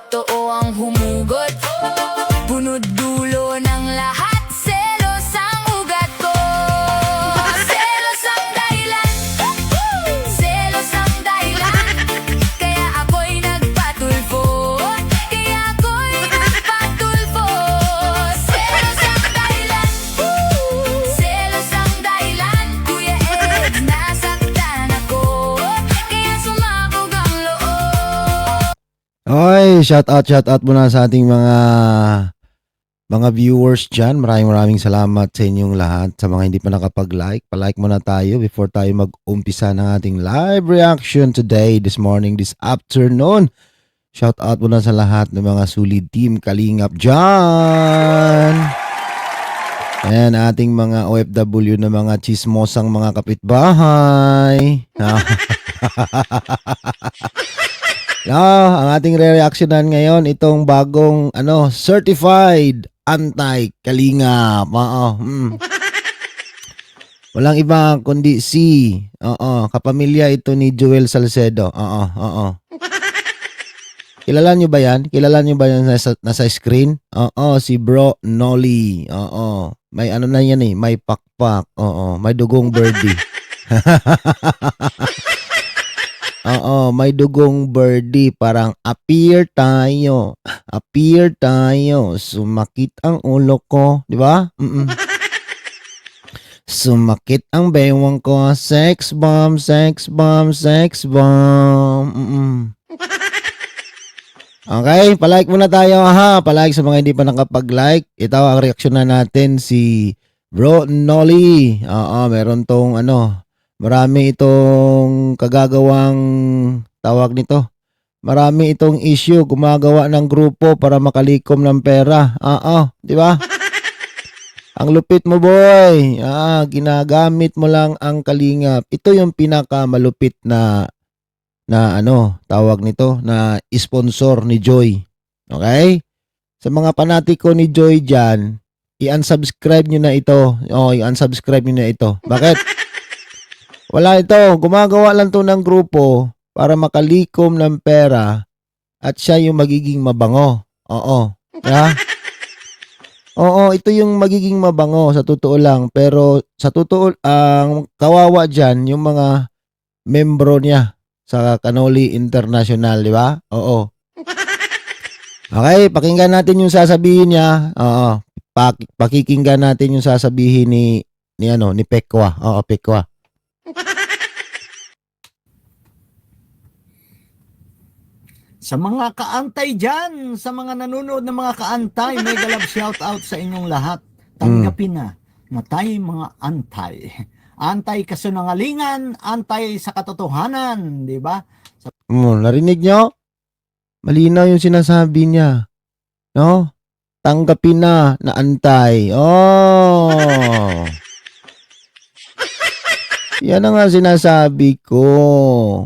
totoo ang humugot. Punod dulo ng lahat, selos ang ugat ko. Selos ang dahilan, selos ang dahilan. Kaya ako'y nagpatulfo, kaya ako'y nagpatulfo. Selos ang dahilan, selos ang dahilan. Kuya Ed, nasaktan ako, kaya sumakog ang loob. Oy, shout out muna sa ating mga viewers dyan. Maraming salamat sa inyong lahat. Sa mga hindi pa nakapag-like, pa-like muna tayo before tayo mag-umpisa ng ating live reaction today, this morning, this afternoon. Shout out muna sa lahat ng mga solid team Kalingap dyan. Ayan, ating mga OFW na mga chismosang mga kapitbahay. Ang ating re-reactionan ngayon, itong bagong certified anti-kalingap. Walang iba kundi si kapamilya ito ni Joel Salcedo. Kilala nyo ba yan? Kilala nyo ba yan nasa screen? Si Bro Nolly. May ano na yan may pakpak. May dugong birdie. May dugong birdie, parang appear tayo, sumakit ang ulo ko, di ba? Sumakit ang bewang ko, sex bomb. Okay, palike muna tayo palike sa mga hindi pa nakapag-like. Ito ang reaksyon na natin si Bro Nolly. Meron tong marami itong kagagawang tawag nito. Marami itong issue, gumagawa ng grupo para makalikom ng pera. Di ba? Ang lupit mo, boy. Ginagamit mo lang ang kalingap. Ito yung pinakamalupit na tawag nito, na sponsor ni Joy. Okay? Sa mga panatiko ni Joy dyan, i-unsubscribe nyo na ito. I-unsubscribe nyo na ito. Bakit? Wala ito. Gumagawa lang to ng grupo para makalikom ng pera at siya yung magiging mabango. Yeah? Ito yung magiging mabango sa totoo lang. Pero sa totoo, ang kawawa dyan, yung mga membro niya sa Canoli International, di ba? Okay, pakinggan natin yung sasabihin niya. Pakikinggan natin yung sasabihin ni Pekwa. Pekwa. Sa mga kaantay dyan, sa mga nanonood ng mga kaantay, mega love shout out sa inyong lahat. Tanggapin na tayo mga antay. Antay kasinungalingan, antay sa katotohanan, di ba? Narinig nyo? Malinaw yung sinasabi niya. No? Tanggapin na antay. Yan ang nga sinasabi ko.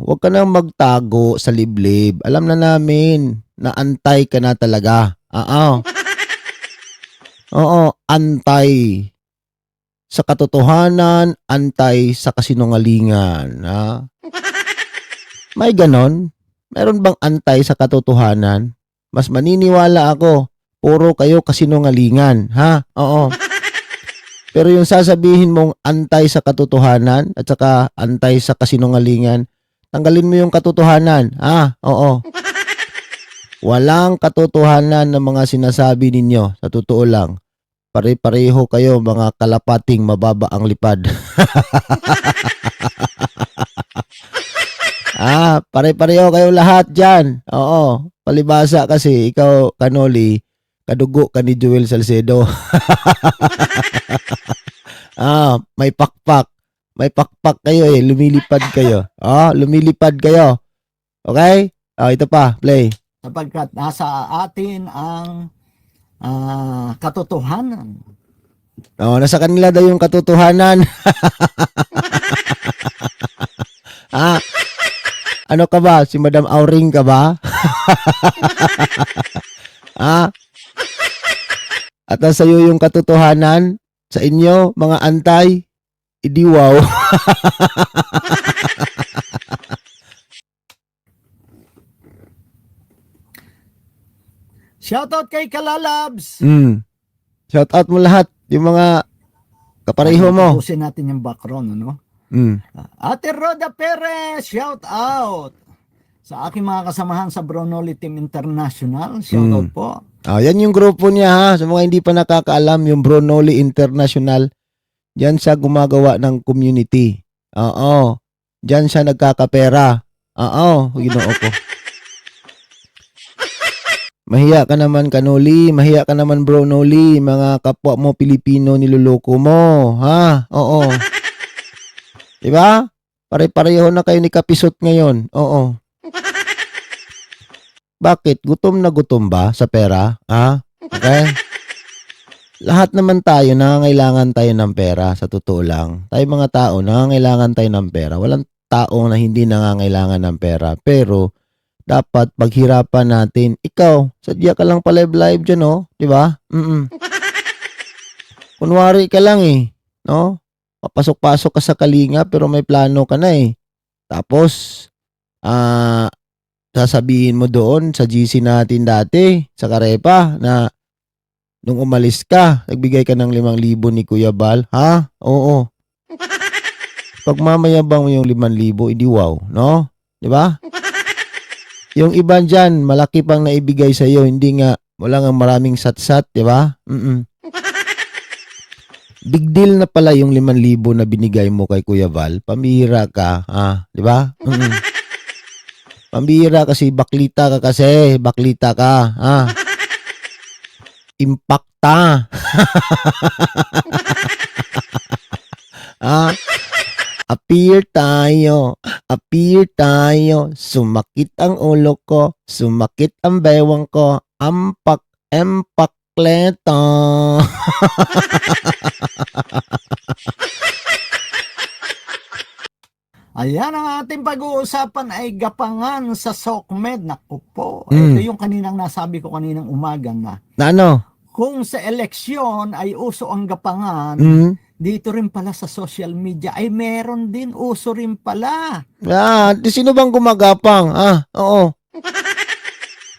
Huwag ka nang magtago sa liblib. Alam na namin na antay ka na talaga. Antay sa katotohanan, antay sa kasinungalingan. May ganon? Meron bang antay sa katotohanan? Mas maniniwala ako, puro kayo kasinungalingan. Pero yung sasabihin mong antay sa katotohanan at saka antay sa kasinungalingan, tanggalin mo yung katotohanan. Walang katotohanan ng mga sinasabi ninyo. Sa totoo lang, pare-pareho kayo mga kalapating mababa ang lipad. Pare-pareho kayo lahat dyan. Palibasa kasi ikaw, Kanoli, kadugo ka ni Joel Salcedo. May pakpak. May pakpak kayo lumilipad kayo. Lumilipad kayo. Okay? Ito pa, play. Sapagkat nasa atin ang katotohanan. Nasa kanila daw yung katotohanan. Ano ka ba? Si Madam Auring ka ba? At nasa iyo yung katotohanan, sa inyo, mga antay, idi wow. Shoutout kay Kalalabs. Shout out mo lahat, yung mga kapareho mo. Tapusin natin yung background, ano? Ate Roda Perez, shout out. Sa aking mga kasamahan sa Bronoli Team International, shout out po. Yan yung grupo niya ha. Sa mga hindi pa nakakaalam, yung Bronoli International, yan siya gumagawa ng community. Oo. Diyan siya nagkakapera. Oo, ginoo ko. Mahiya ka naman, Kanoli. Mahiya ka naman, Bro Noli. Mga kapwa mo Pilipino niloloko mo. Ha? Oo. Diba? Pare-pareho na kayo ni Kapisot ngayon. Oo. Bakit? Gutom na gutom ba sa pera? Ha? Okay? Lahat naman tayo, nangangailangan tayo ng pera. Sa totoo lang. Tayo mga tao, nangangailangan tayo ng pera. Walang tao na hindi nangangailangan ng pera. Pero, dapat paghirapan natin. Ikaw, sadya ka lang pa-live dyan, oh. Diba? Kunwari ka lang eh. No? Papasok-pasok ka sa kalinga pero may plano ka na eh. Tapos, sasabihin mo doon sa GC natin dati, sa Karepa, na nung umalis ka, nagbigay ka ng 5,000 ni Kuya Bal. Ha? Oo. Pag mamayabang mo yung 5,000, hindi wow. No? Diba? Yung iba dyan, malaki pang naibigay sa iyo, hindi nga, wala nga maraming sat-sat, di ba? Big deal na pala yung 5,000 na binigay mo kay Kuya Val. Pambihira ka, di ba? Pambihira kasi, baklita ka kasi, baklita ka, Impacta. Appear tayo, sumakit ang ulo ko, sumakit ang bewang ko, empakleta. Ayan, ang ating pag-uusapan ay gapangan sa SOCMED. Naku po, ito yung kaninang nasabi ko kaninang umaga na. Na ano? Kung sa eleksyon ay uso ang gapangan, dito rin pala sa social media ay meron din, uso rin pala. Sino bang gumagapang? Oo.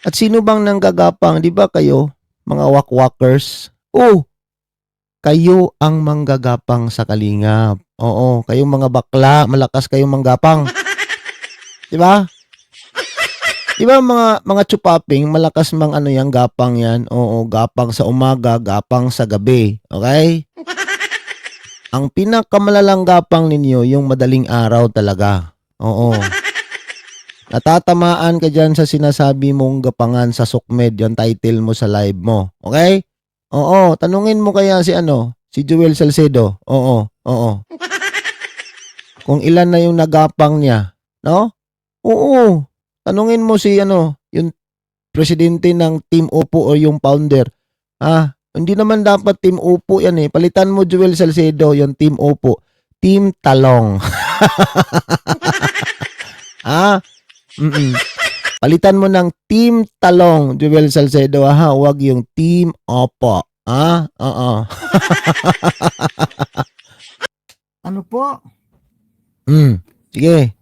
At sino bang nanggagapang? Di ba kayo, mga wakwakers? Kayo ang manggagapang sa kalingap. Oo, kayong mga bakla, malakas kayong manggapang. Di ba? Di ba mga chupaping, malakas mang ano yan, gapang yan. Oo, gapang sa umaga, gapang sa gabi. Okay? Ang pinakamalalang gapang ninyo, yung madaling araw talaga. Oo. Natatamaan ka dyan sa sinasabi mong gapangan sa SOCMED, yung title mo sa live mo. Okay? Oo, tanungin mo kaya si Joel Salcedo. Oo. Kung ilan na yung nagapang niya. No? Oo. Tanungin mo yung presidente ng Team Opo o yung founder. Hindi naman dapat Team Opo yan eh. Palitan mo Joel Salcedo, yung Team Opo. Team Talong. Palitan mo ng Team Talong, Joel Salcedo. Huwag yung Team Opo. Oo. Ano po? Sige.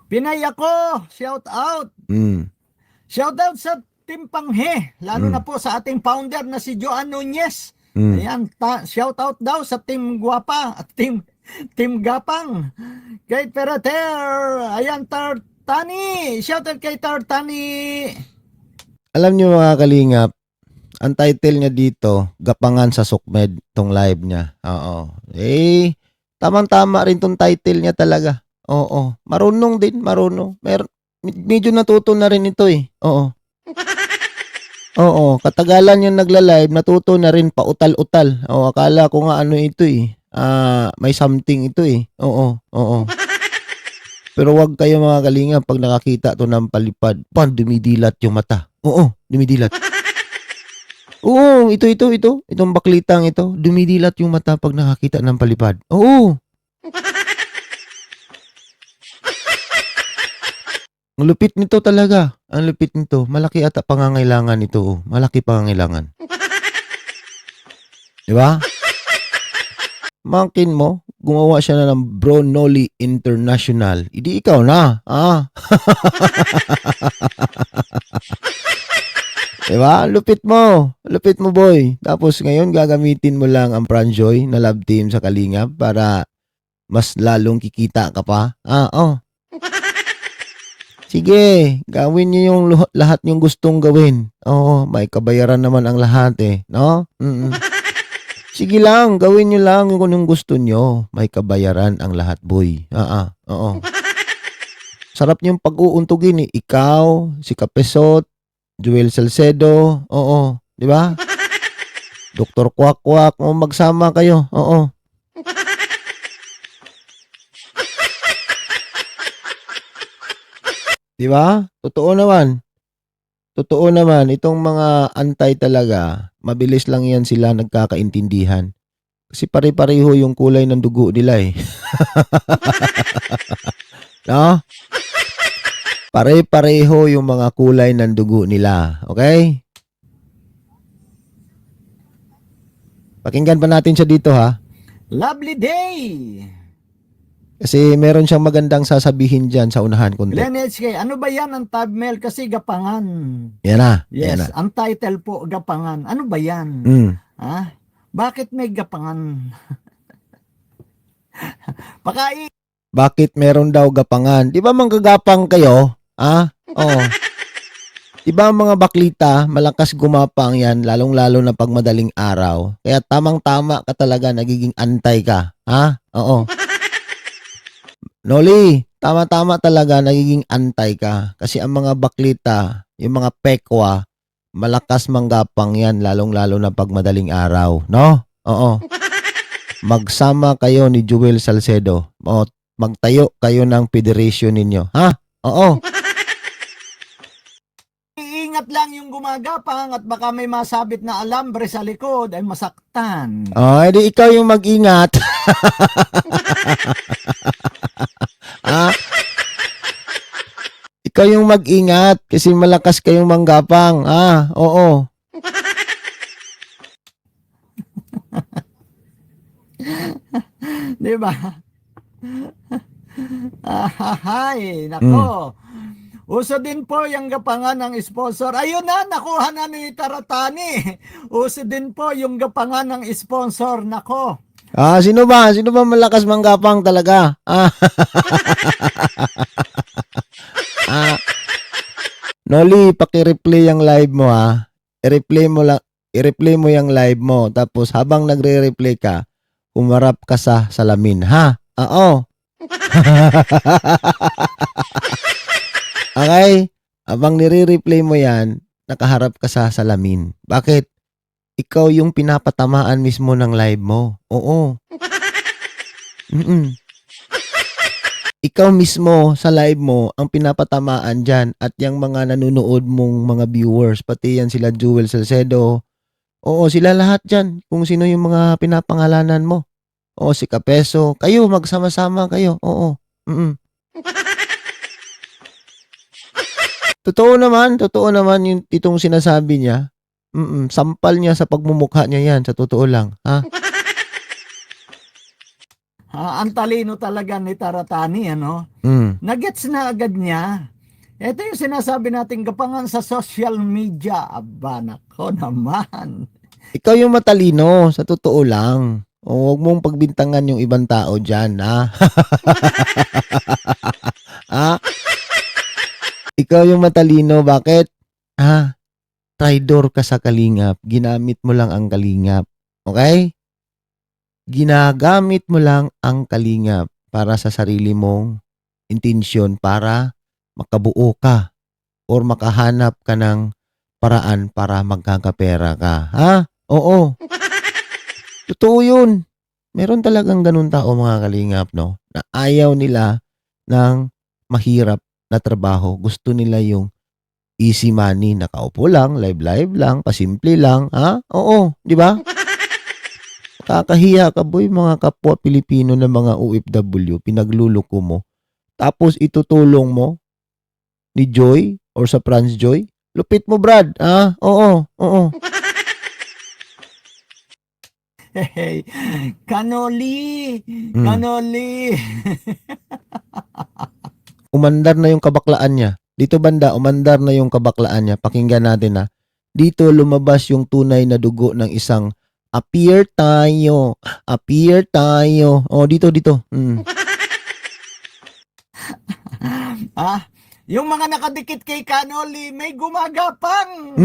Pinay ako, shout out. Shout out sa Team Panghe, lalo na po sa ating founder na si Joan Nunez. Ayan, shout out daw sa Team Guapa at Team Gapang. Kay Perater, ayan, Tartani, shout out kay Tartani. Alam niyo mga kalingap, ang title niya dito, Gapangan sa SOCMED, tong live niya. Oo. Tamang-tama rin tong title niya talaga. Oo. Marunong din, marunong. Medyo natuto na rin ito eh. Oo. Katagalan yung nagla-live, natuto na rin pautal-utal. Akala ko nga ito eh. May something ito eh. Oo. Pero wag kayo mga kalinga pag nakakita to ng palipad. Dumidilat yung mata. Oo, dumidilat. Oo, ito. Itong baklitang ito. Dumidilat yung mata pag nakakita ng palipad. Oo. Ang lupit nito talaga. Ang lupit nito. Malaki ata pangangailangan nito. Malaki pangangailangan. Diba? Mangkin mo, gumawa siya na ng Bro Noli International. Hindi ikaw na. Diba? Lupit mo boy. Tapos ngayon gagamitin mo lang ang Franjoy na love team sa Kalingap para mas lalong kikita ka pa. Sige, gawin niyo yung lahat yung gustong gawin. Oo, may kabayaran naman ang lahat eh, no? Sige lang, gawin niyo lang kung anong gusto niyo. May kabayaran ang lahat, boy. Oo. Sarap niyong pag-uuntugin eh. Ikaw, si Kapesot, Joel Salcedo, oo, di ba? Dr. Kwak-Kwak, magsama kayo, oo. Di ba? Totoo naman. Totoo naman, itong mga antay talaga, mabilis lang yan sila nagkakaintindihan. Kasi pare-pareho yung kulay ng dugo nila eh. No? Pare-pareho yung mga kulay ng dugo nila. Okay? Pakinggan pa natin siya dito ha. Lovely day! Kasi meron siyang magandang sasabihin dyan sa unahan konti. Glenn HK, ano ba yan ang thumbnail? Kasi gapangan. Yan na. Yes, Yan na. ang title po, gapangan. Ano ba yan? Ha? Bakit may gapangan? Pakai. Bakit meron daw gapangan? Di ba manggagapang kayo? Oo. Di ba mga baklita, malakas gumapang yan, lalong-lalo na pag madaling araw. Kaya tamang-tama ka talaga, nagiging antay ka. Oo. Noli, tama-tama talaga, nagiging antay ka. Kasi ang mga baklita, yung mga pekwa, malakas manggapang yan, lalong-lalo na pag madaling araw. No? Oo. Magsama kayo ni Joel Salcedo. O, magtayo kayo ng federation ninyo. Oo. Iingat lang yung gumagapang at baka may masabit na alambre sa likod ay masaktan. Edi ikaw yung mag-ingat. Ikaw yung mag-ingat kasi malakas kayong manggapang. Oo. Di ba? Hay, nako. Uso din po yung gapangan ng sponsor. Ayun na, nakuha na ni Taratani. Uso din po yung gapangan ng sponsor. Nako. Sino ba? Sino ba malakas manggapang talaga? Noli, paki-replay yung live mo ha. I-replay mo yung live mo. Tapos habang nagre-replay ka, umarap ka sa salamin. Oo. Okay? Habang nire-replay mo yan, nakaharap ka sa salamin. Bakit? Ikaw yung pinapatamaan mismo ng live mo. Oo. Ikaw mismo sa live mo ang pinapatamaan dyan at yung mga nanonood mong mga viewers, pati yan sila Joel Salcedo. Oo, sila lahat dyan. Kung sino yung mga pinapangalanan mo. Oo, si Kapeso. Kayo, magsama-sama kayo. Oo. Totoo naman yung itong sinasabi niya. Sampal niya sa pagmumukha niya yan, sa totoo lang. Ang talino talaga ni Taratani, ano? Nagets na agad niya. Ito yung sinasabi nating gapangan sa social media. Aba, nako naman. Ikaw yung matalino, sa totoo lang. Huwag mong pagbintangan yung ibang tao dyan, Ikaw yung matalino, bakit? Traidor ka sa Kalingap. Ginamit mo lang ang Kalingap. Okay? Ginagamit mo lang ang Kalingap para sa sarili mong intensyon para makabuo ka or makahanap ka ng paraan para magkakapera ka. Oo. Totoo yun. Meron talagang ganun tao mga Kalingap, no? Na ayaw nila ng mahirap na trabaho. Gusto nila yung easy money, nakaupo lang, live lang, pasimple lang, Oo, di ba? Kakahiya ka boy, mga kapwa Pilipino na mga OFW, pinagluluko mo. Tapos itutulong mo ni Joy or sa Franz Joy. Lupit mo, Brad. Oo. Hey, kanoli. Umandar na yung kabaklaan niya. Dito banda, umandar na yung kabaklaan niya. Pakinggan natin dito lumabas yung tunay na dugo ng isang appear tayo. Appear tayo. Oh, dito. Ah, yung mga nakadikit kay Kanoli may gumagapang.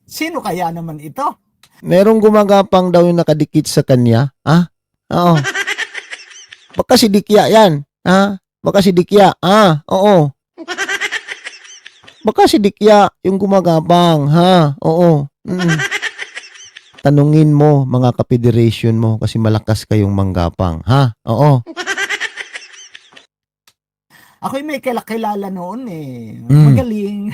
Sino kaya naman ito? Merong gumagapang daw yung nakadikit sa kanya. Ha? Oo. Baka si Dikya yan. Ha? Baka si Dikya. Oo. Baka si Dikya yung gumagapang. Ha? Oo. Tanungin mo mga kapederation mo kasi malakas kayong manggapang. Ha? Oo. Ako'y may kilala noon eh. Magaling.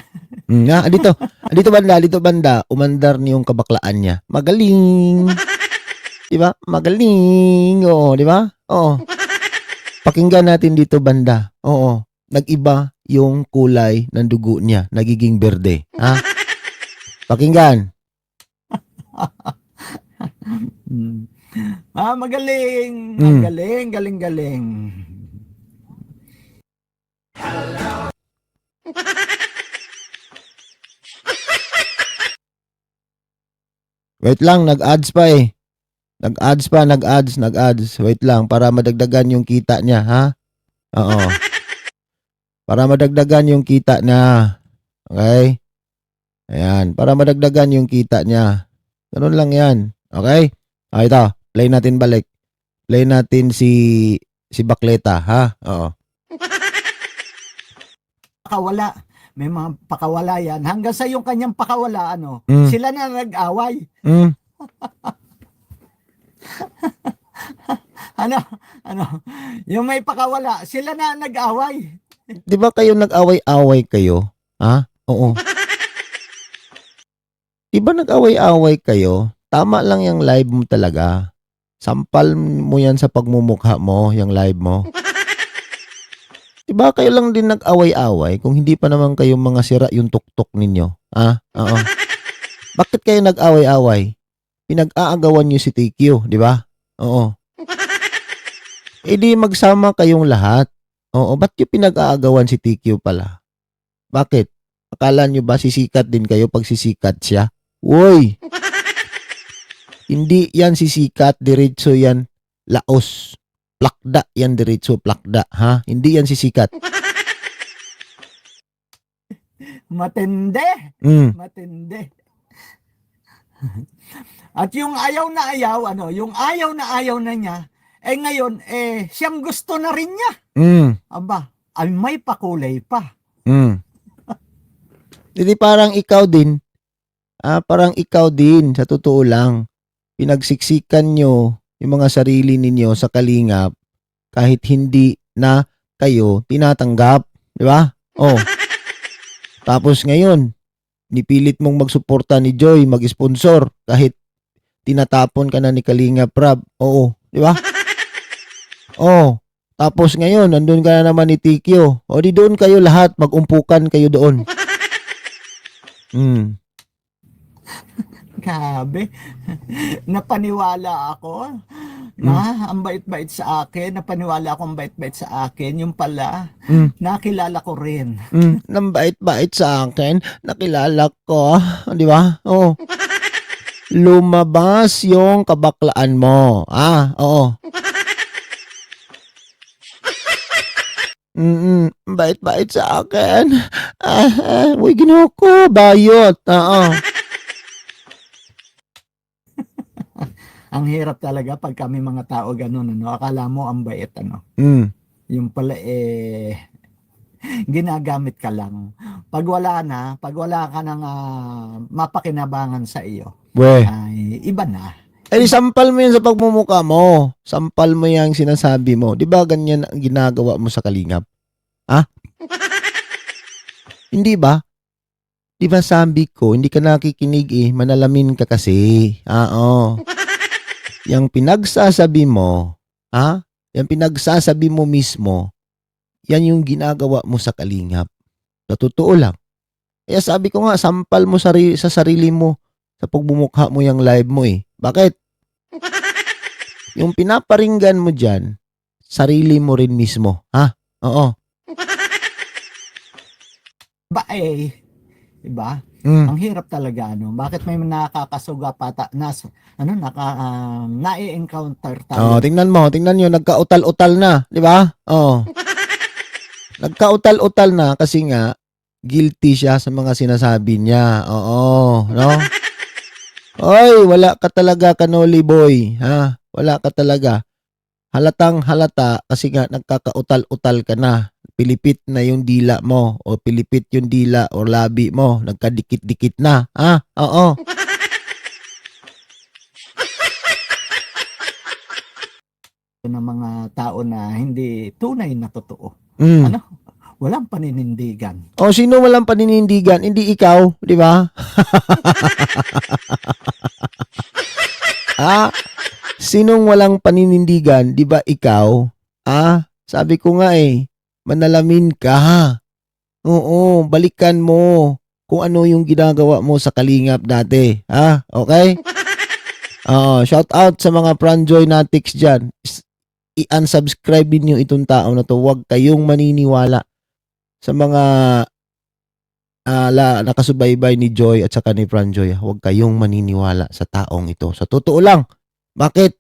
Dito banda, umandar niyo yung kabaklaan niya. Magaling. Di ba? Magaling. Oo, di ba? Oo. Pakinggan natin dito banda. Oo. Nag-iba yung kulay ng dugo niya. Nagiging berde. Ha? Pakinggan. Magaling. Magaling, galing. Wait lang, nag-ads pa eh. Nag-ads. Wait lang, para madagdagan yung kita niya, ha? Oo. Para madagdagan yung kita niya. Okay? Ayan, para madagdagan yung kita niya. Ganun lang yan. Okay? Ito, play natin balik. Play natin si Bakleta, ha? Oo. Pakawala. May mga pakawala yan. Hanggang sa yung kanyang pakawala, sila na nag-away. Yung may pakawala, sila na nag-away. Di ba kayo nag-away-away kayo? Ha? Oo. Di ba nag-away-away kayo? Tama lang yung live mo talaga. Sampal mo yan sa pagmumukha mo, yung live mo. Di ba kayo lang din nag-away-away kung hindi pa naman kayong mga sira yung tuktok ninyo? Ha? Oo. Bakit kayo nag-away-away? Pinag-aagawan nyo si TQ, di ba? Oo. E di magsama kayong lahat. Oo, ba't yung pinag-aagawan si TQ pala? Bakit? Akala nyo ba sisikat din kayo pag sisikat siya? Uy! Hindi yan sisikat, diretso yan laos. Plakda yan diretso, plakda. Ha? Hindi yan sisikat. Matindi. Matindi. At yung ayaw na ayaw na niya, ngayon, siyang gusto na rin niya. Aba, ay may pakulay pa. Hindi parang ikaw din. Sa totoo lang. Pinagsiksikan nyo yung mga sarili ninyo sa kalingap kahit hindi na kayo tinatanggap. Di ba? Oh. Tapos ngayon, nipilit mong magsuporta ni Joy, mag-sponsor kahit tinatapon ka na ni Kalingap Rab. Oo. Di ba? Oh. Tapos ngayon, nandun ka na naman ni Tikyo. O di doon kayo lahat, mag-umpukan kayo doon. Grabe. Napaniwala ako na ang bait-bait sa akin. Napaniwala ako ang bait-bait sa akin. Yung pala, nakilala ko rin. Nang bait-bait sa akin, nakilala ko. Di ba? Oo. Lumabas yung kabaklaan mo. Oo. Bait-bait sa akin. Uy, ginawa ko. Bayot. Oo. Ang hirap talaga pag kami mga tao ganun, akala mo ang bait, Yung pala, ginagamit ka lang. Pag wala ka nang mapakinabangan sa iyo, ay iba na. Sampal mo yan sa pagmumukha mo. Sampal mo yung sinasabi mo. Di ba ganyan ang ginagawa mo sa kalingap? Ha? Hindi ba? Di ba sabi ko, hindi ka nakikinig manalamin ka kasi. Oo. Yang pinagsasabi mo, Yang pinagsasabi mo mismo, yan yung ginagawa mo sa kalingap. Sa totoo lang. Kaya sabi ko nga, sampal mo sa sarili mo sa pagbumukha mo yung live mo Bakit? Yung pinaparinggan mo dyan, sarili mo rin mismo. Ha? Oo. Ba Diba? Mm. Ang hirap talaga, ano? Bakit may nakakasuga pata, na-encounter Oh, tayo? tingnan nyo, nagkautal-utal na, di ba? Oh. Nagkautal-utal na kasi nga guilty siya sa mga sinasabi niya. Oo, no? Oy, wala ka talaga, Kanoli boy, ha? Wala ka talaga. Halatang halata kasi nga nagkakautal-utal ka na. Pilipit na yung dila mo o pilipit yung dila o labi mo. Nagkadikit-dikit na, ha? Oo. Ng mga tao na hindi tunay na totoo. Mm. Ano? Walang paninindigan. O sino walang paninindigan? Hindi ikaw, di ba? Ah, sinong walang paninindigan? Di ba ikaw? Ah, sabi ko nga manalamin ka. Oo, balikan mo kung ano yung ginagawa mo sa Kalingap dati. Ha? Okay? Oo, shout out sa mga Franjoy Natics dyan. I-unsubscribe niyo itong tao na to. Huwag kayong maniniwala sa mga nakasubaybay ni Joy at saka ni Franjoy. Huwag kayong maniniwala sa taong ito. Sa totoo lang. Bakit?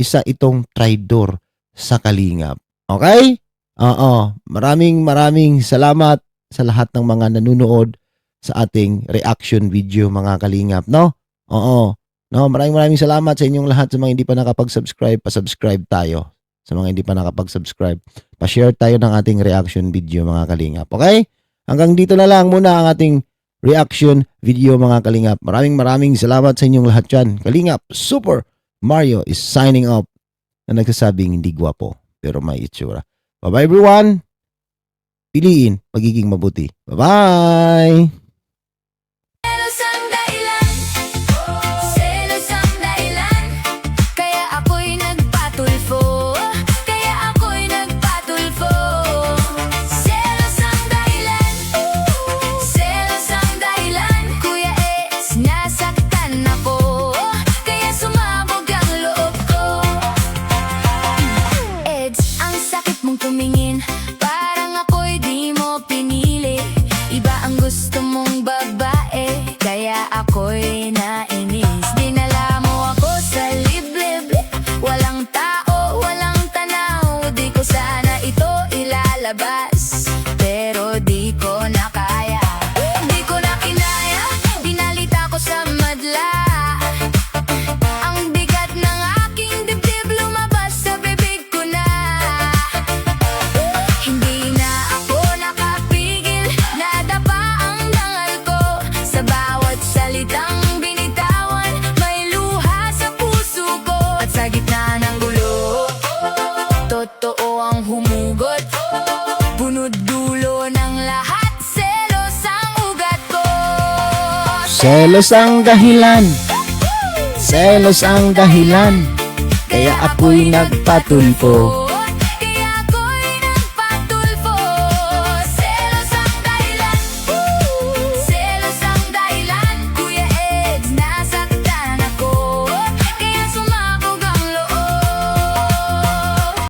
Isa itong traidor sa Kalingap. Okay? Oo. Maraming salamat sa lahat ng mga nanonood sa ating reaction video, mga Kalingap, no? Oo. No, maraming salamat sa inyong lahat. Sa mga hindi pa nakapag-subscribe, pa-subscribe tayo. Sa mga hindi pa nakapag-subscribe, pa-share tayo ng ating reaction video, mga Kalingap. Okay? Hanggang dito na lang muna ang ating reaction video, mga Kalingap. Maraming salamat sa inyong lahat dyan. Kalingap, Super Mario is signing off na nagsasabing hindi gwapo pero may itsura. Bye-bye everyone. Piliin magiging mabuti. Bye-bye. Selos ang dahilan, selos ang dahilan, kaya ako'y nagpatulfo, kaya ako'y nagpatulfo. Selos ang dahilan, selos ang dahilan, Kuya Es, nasaktan ako, kaya sumabog ang loob ko. Eds, ang sakit mong tumingin, parang ako'y di mo pinili. Iba ang gusto mong babae, kaya ako'y nainis. Dinala mo ako sa liblib, walang tao, walang tanaw. Di ko sana ito ilalabas, pero di ko na kaya. Di ko na kinaya, dinalita ko sa madla. Ang bigat ng aking dibdib lumabas sa bibig ko na. Hindi na ako nakapigil, nadapa ang dangal ko. Sa bawat salitang binitawan, may luha sa puso ko. At sa gitna ng gulo, totoo ang humugot. Punod dulo ng lahat, selos ang ugat ko. Selos ang dahilan. Selos ang dahilan. Kaya ako'y nagpatulpo.